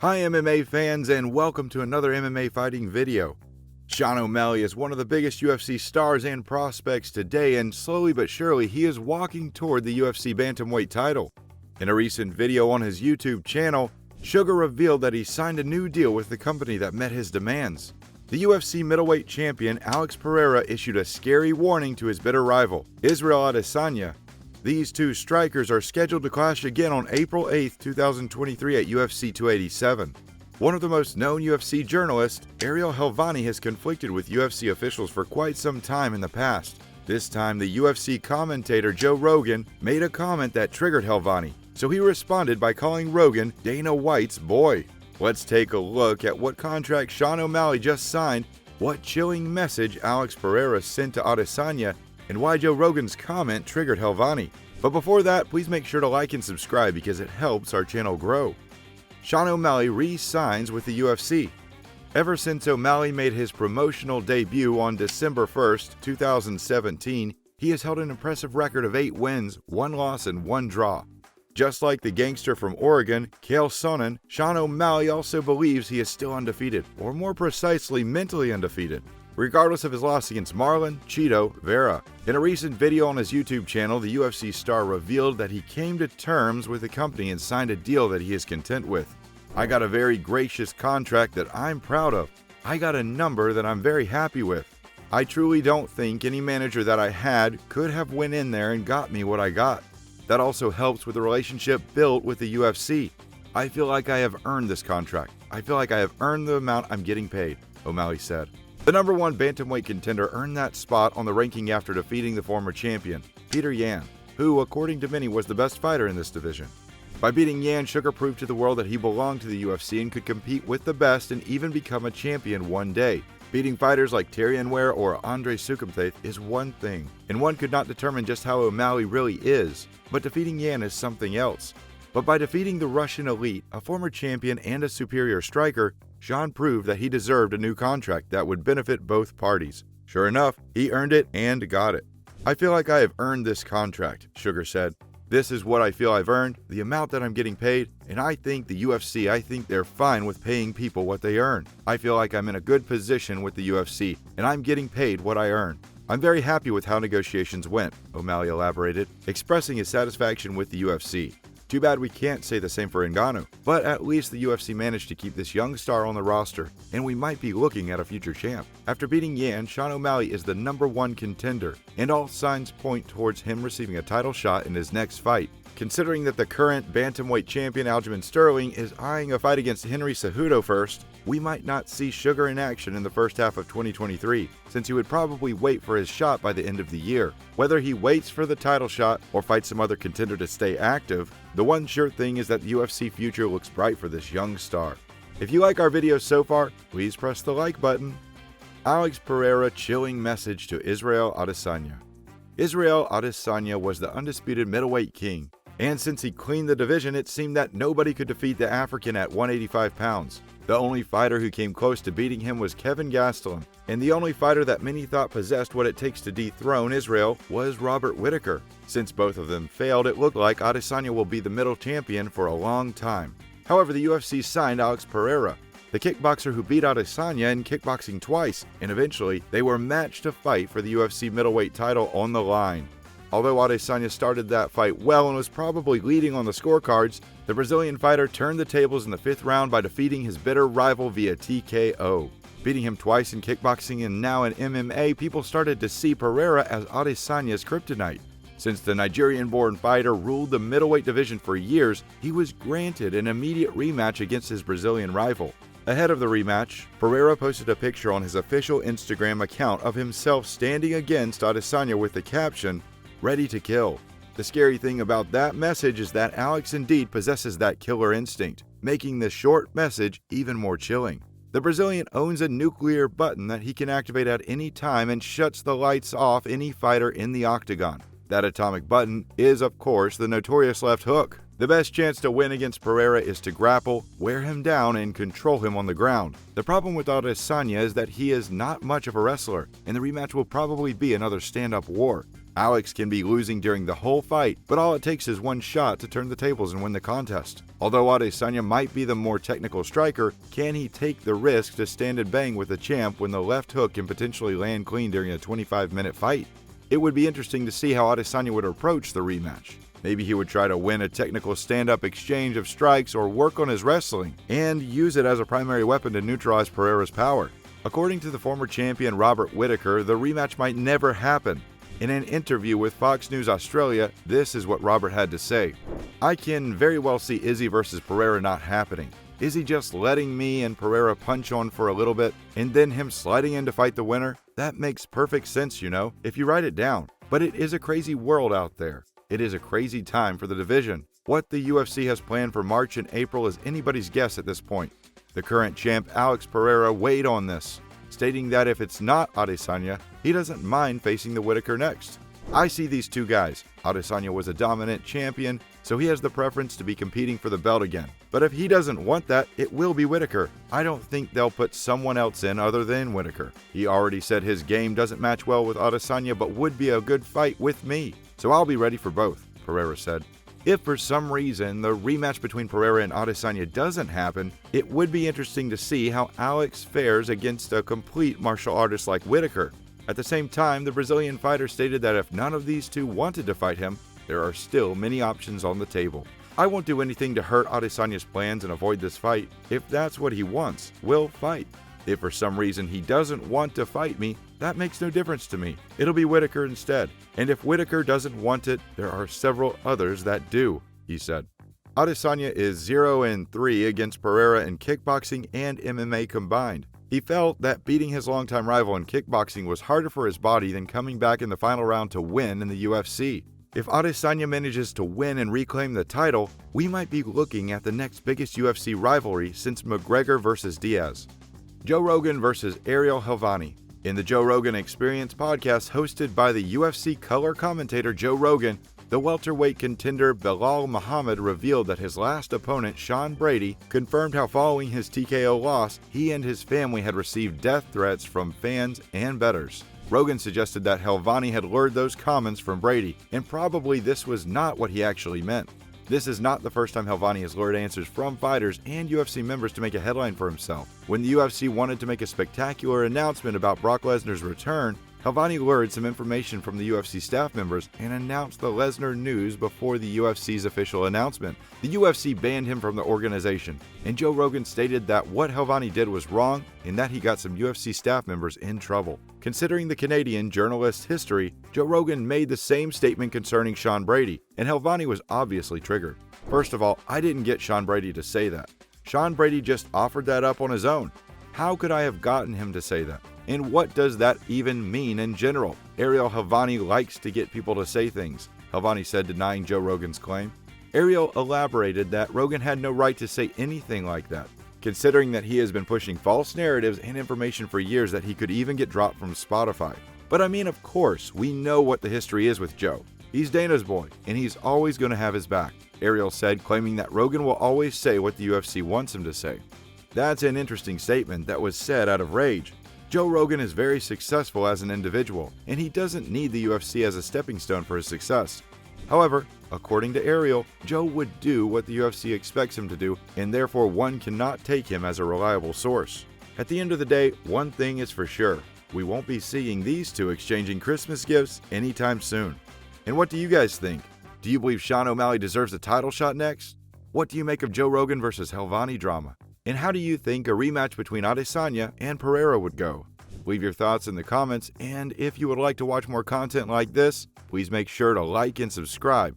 Hi MMA fans, and welcome to another MMA fighting video. Sean O'Malley is one of the biggest UFC stars and prospects today, and slowly but surely he is walking toward the UFC bantamweight title. In a recent video on his YouTube channel, Sugar revealed that he signed a new deal with the company that met his demands. The UFC middleweight champion Alex Pereira issued a scary warning to his bitter rival, Israel Adesanya. These two strikers are scheduled to clash again on April 8, 2023 at UFC 287. One of the most known UFC journalists, Ariel Helwani, has conflicted with UFC officials for quite some time in the past. This time, the UFC commentator Joe Rogan made a comment that triggered Helwani, so he responded by calling Rogan Dana White's boy. Let's take a look at what contract Sean O'Malley just signed, what chilling message Alex Pereira sent to Adesanya, and why Joe Rogan's comment triggered Helwani. But before that, please make sure to like and subscribe because it helps our channel grow. Sean O'Malley re-signs with the UFC. Ever since O'Malley made his promotional debut on December 1st, 2017, he has held an impressive record of 8 wins, 1 loss, and 1 draw. Just like the gangster from Oregon, Chael Sonnen, Sean O'Malley also believes he is still undefeated, or more precisely, mentally undefeated, regardless of his loss against Marlon Chito Vera. In a recent video on his YouTube channel, the UFC star revealed that he came to terms with the company and signed a deal that he is content with. "I got a very gracious contract that I'm proud of. I got a number that I'm very happy with. I truly don't think any manager that I had could have went in there and got me what I got. That also helps with the relationship built with the UFC. I feel like I have earned this contract. I feel like I have earned the amount I'm getting paid," O'Malley said. The number 1 bantamweight contender earned that spot on the ranking after defeating the former champion, Peter Yan, who, according to many, was the best fighter in this division. By beating Yan, Sugar proved to the world that he belonged to the UFC and could compete with the best and even become a champion one day. Beating fighters like Terry Anwar or Andre Sukumthath is one thing, and one could not determine just how O'Malley really is, but defeating Yan is something else. But by defeating the Russian elite, a former champion and a superior striker, Sean proved that he deserved a new contract that would benefit both parties. Sure enough, he earned it and got it. "I feel like I have earned this contract," Sugar said. "This is what I feel I've earned, the amount that I'm getting paid, and I think the UFC, I think they're fine with paying people what they earn. I feel like I'm in a good position with the UFC, and I'm getting paid what I earn. I'm very happy with how negotiations went," O'Malley elaborated, expressing his satisfaction with the UFC. "Too bad we can't say the same for Ngannou, but at least the UFC managed to keep this young star on the roster, and we might be looking at a future champ." After beating Yan, Sean O'Malley is the number 1 contender, and all signs point towards him receiving a title shot in his next fight. Considering that the current bantamweight champion Aljamain Sterling is eyeing a fight against Henry Cejudo first, we might not see Sugar in action in the first half of 2023, since he would probably wait for his shot by the end of the year. Whether he waits for the title shot or fights some other contender to stay active, the one sure thing is that the UFC future looks bright for this young star. If you like our videos so far, please press the like button. Alex Pereira chilling message to Israel Adesanya. Israel Adesanya was the undisputed middleweight king, and since he cleaned the division, it seemed that nobody could defeat the African at 185 pounds. The only fighter who came close to beating him was Kevin Gastelum, and the only fighter that many thought possessed what it takes to dethrone Israel was Robert Whittaker. Since both of them failed, it looked like Adesanya will be the middle champion for a long time. However, the UFC signed Alex Pereira, the kickboxer who beat Adesanya in kickboxing twice, and eventually they were matched to fight for the UFC middleweight title on the line. Although Adesanya started that fight well and was probably leading on the scorecards, the Brazilian fighter turned the tables in the 5th round by defeating his bitter rival via TKO. Beating him twice in kickboxing and now in MMA, people started to see Pereira as Adesanya's kryptonite. Since the Nigerian-born fighter ruled the middleweight division for years, he was granted an immediate rematch against his Brazilian rival. Ahead of the rematch, Pereira posted a picture on his official Instagram account of himself standing against Adesanya with the caption, "Ready to kill." The scary thing about that message is that Alex indeed possesses that killer instinct, making this short message even more chilling. The Brazilian owns a nuclear button that he can activate at any time and shuts the lights off any fighter in the octagon. That atomic button is, of course, the notorious left hook. The best chance to win against Pereira is to grapple, wear him down, and control him on the ground. The problem with Adesanya is that he is not much of a wrestler, and the rematch will probably be another stand-up war. Alex can be losing during the whole fight, but all it takes is one shot to turn the tables and win the contest. Although Adesanya might be the more technical striker, can he take the risk to stand and bang with the champ when the left hook can potentially land clean during a 25-minute fight? It would be interesting to see how Adesanya would approach the rematch. Maybe he would try to win a technical stand-up exchange of strikes or work on his wrestling and use it as a primary weapon to neutralize Pereira's power. According to the former champion Robert Whittaker, the rematch might never happen. In an interview with Fox News Australia, this is what Robert had to say. "I can very well see Izzy versus Pereira not happening. Izzy just letting me and Pereira punch on for a little bit, and then him sliding in to fight the winner? That makes perfect sense, if you write it down. But it is a crazy world out there. It is a crazy time for the division. What the UFC has planned for March and April is anybody's guess at this point." The current champ Alex Pereira weighed on this, stating that if it's not Adesanya, he doesn't mind facing the Whittaker next. "I see these two guys. Adesanya was a dominant champion, so he has the preference to be competing for the belt again. But if he doesn't want that, it will be Whittaker. I don't think they'll put someone else in other than Whittaker. He already said his game doesn't match well with Adesanya but would be a good fight with me. So I'll be ready for both," Pereira said. If for some reason the rematch between Pereira and Adesanya doesn't happen, it would be interesting to see how Alex fares against a complete martial artist like Whittaker. At the same time, the Brazilian fighter stated that if none of these two wanted to fight him, there are still many options on the table. "I won't do anything to hurt Adesanya's plans and avoid this fight. If that's what he wants, we'll fight. If for some reason he doesn't want to fight me, that makes no difference to me. It'll be Whittaker instead. And if Whittaker doesn't want it, there are several others that do," he said. Adesanya is 0-3 against Pereira in kickboxing and MMA combined. He felt that beating his longtime rival in kickboxing was harder for his body than coming back in the final round to win in the UFC. If Adesanya manages to win and reclaim the title, we might be looking at the next biggest UFC rivalry since McGregor versus Diaz. Joe Rogan versus Ariel Helwani. In the Joe Rogan Experience podcast hosted by the UFC color commentator Joe Rogan, the welterweight contender Belal Muhammad revealed that his last opponent, Sean Brady, confirmed how following his TKO loss, he and his family had received death threats from fans and bettors. Rogan suggested that Helwani had lured those comments from Brady, and probably this was not what he actually meant. This is not the first time Helwani has lured answers from fighters and UFC members to make a headline for himself. When the UFC wanted to make a spectacular announcement about Brock Lesnar's return, Helwani lured some information from the UFC staff members and announced the Lesnar news before the UFC's official announcement. The UFC banned him from the organization, and Joe Rogan stated that what Helwani did was wrong and that he got some UFC staff members in trouble. Considering the Canadian journalist's history, Joe Rogan made the same statement concerning Sean Brady, and Helwani was obviously triggered. First of all, I didn't get Sean Brady to say that. Sean Brady just offered that up on his own. How could I have gotten him to say that? And what does that even mean in general? Ariel Helwani likes to get people to say things, Helwani said, denying Joe Rogan's claim. Ariel elaborated that Rogan had no right to say anything like that, considering that he has been pushing false narratives and information for years that he could even get dropped from Spotify. But I mean, of course, we know what the history is with Joe. He's Dana's boy, and he's always going to have his back, Ariel said, claiming that Rogan will always say what the UFC wants him to say. That's an interesting statement that was said out of rage. Joe Rogan is very successful as an individual, and he doesn't need the UFC as a stepping stone for his success. However, according to Ariel, Joe would do what the UFC expects him to do, and therefore one cannot take him as a reliable source. At the end of the day, one thing is for sure. We won't be seeing these two exchanging Christmas gifts anytime soon. And what do you guys think? Do you believe Sean O'Malley deserves a title shot next? What do you make of Joe Rogan versus Helwani drama? And how do you think a rematch between Adesanya and Pereira would go? Leave your thoughts in the comments, and if you would like to watch more content like this, please make sure to like and subscribe.